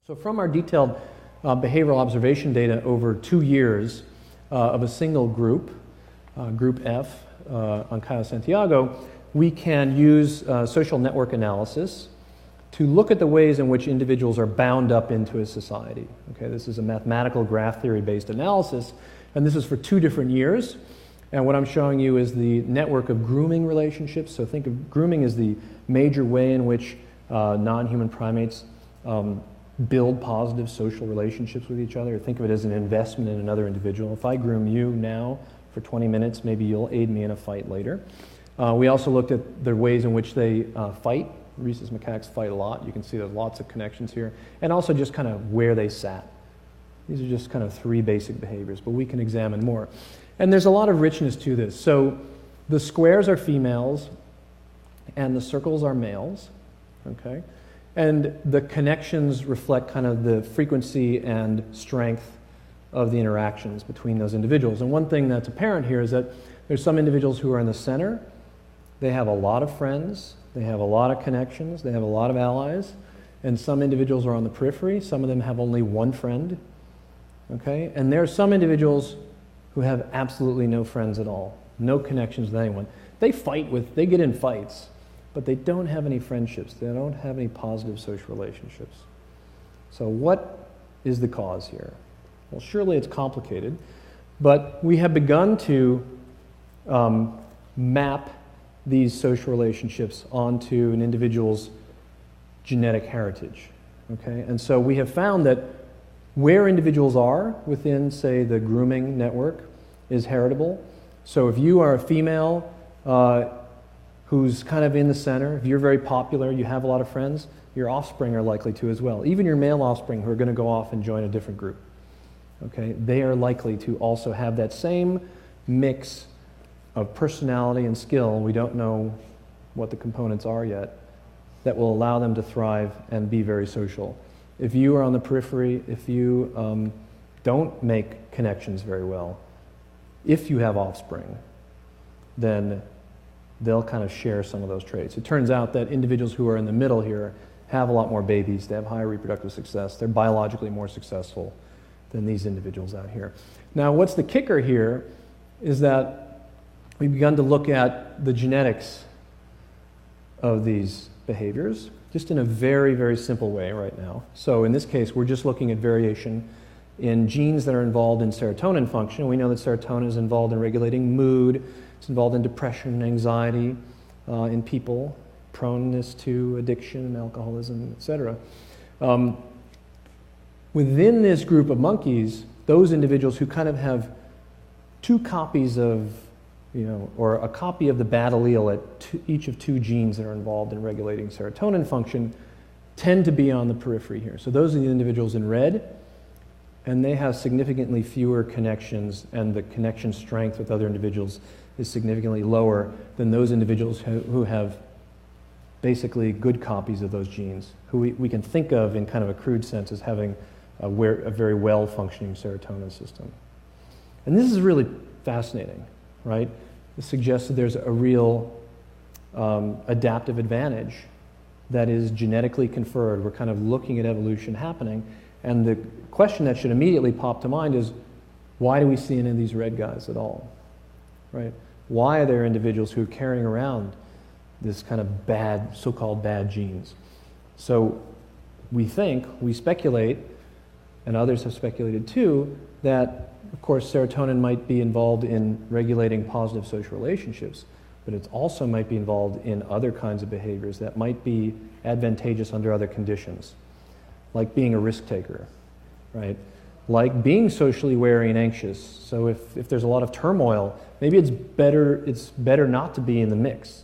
So from our detailed behavioral observation data over 2 years of a single group, Group F on Cayo Santiago, we can use social network analysis to look at the ways in which individuals are bound up into a society. Okay, this is a mathematical graph theory-based analysis, and this is for 2 different years. And what I'm showing you is the network of grooming relationships. So think of grooming as the major way in which non-human primates build positive social relationships with each other. Think of it as an investment in another individual. If I groom you now for 20 minutes, maybe you'll aid me in a fight later. We also looked at the ways in which they fight. Rhesus macaques fight a lot. You can see there's lots of connections here. And also just kind of where they sat. These are just kind of 3 basic behaviors, but we can examine more. And there's a lot of richness to this. So the squares are females and the circles are males, okay? And the connections reflect kind of the frequency and strength of the interactions between those individuals. And one thing that's apparent here is that there's some individuals who are in the center. They have a lot of friends. They have a lot of connections. They have a lot of allies. And some individuals are on the periphery. Some of them have only one friend, okay? And there are some individuals who have absolutely no friends at all, no connections with anyone. They get in fights, but they don't have any friendships. They don't have any positive social relationships. So what is the cause here? Well, surely it's complicated, but we have begun to map these social relationships onto an individual's genetic heritage, okay? And so we have found that where individuals are within, say, the grooming network is heritable. So if you are a female who's kind of in the center, if you're very popular, you have a lot of friends, your offspring are likely to as well. Even your male offspring who are going to go off and join a different group, okay? They are likely to also have that same mix of personality and skill, we don't know what the components are yet, that will allow them to thrive and be very social. If you are on the periphery, if you don't make connections very well, if you have offspring, then they'll kind of share some of those traits. It turns out that individuals who are in the middle here have a lot more babies, they have higher reproductive success, they're biologically more successful than these individuals out here. Now, what's the kicker here is that we've begun to look at the genetics of these behaviors, just in a very, very simple way right now. So in this case, we're just looking at variation in genes that are involved in serotonin function. We know that serotonin is involved in regulating mood, it's involved in depression and anxiety in people, proneness to addiction and alcoholism, etc. Within this group of monkeys, those individuals who kind of have 2 copies of, or a copy of the bad allele at each of 2 genes that are involved in regulating serotonin function tend to be on the periphery here. So those are the individuals in red, and they have significantly fewer connections, and the connection strength with other individuals is significantly lower than those individuals who have basically good copies of those genes, who we can think of in kind of a crude sense as having a very well-functioning serotonin system. And this is really fascinating, right? It suggests that there's a real adaptive advantage that is genetically conferred. We're kind of looking at evolution happening, and the question that should immediately pop to mind is, why do we see any of these red guys at all, right? Why are there individuals who are carrying around this kind of bad, so-called bad genes? So we speculate, and others have speculated too, that of course serotonin might be involved in regulating positive social relationships, but it also might be involved in other kinds of behaviors that might be advantageous under other conditions, like being a risk taker, right? Like being socially wary and anxious. So if there's a lot of turmoil, maybe it's better not to be in the mix.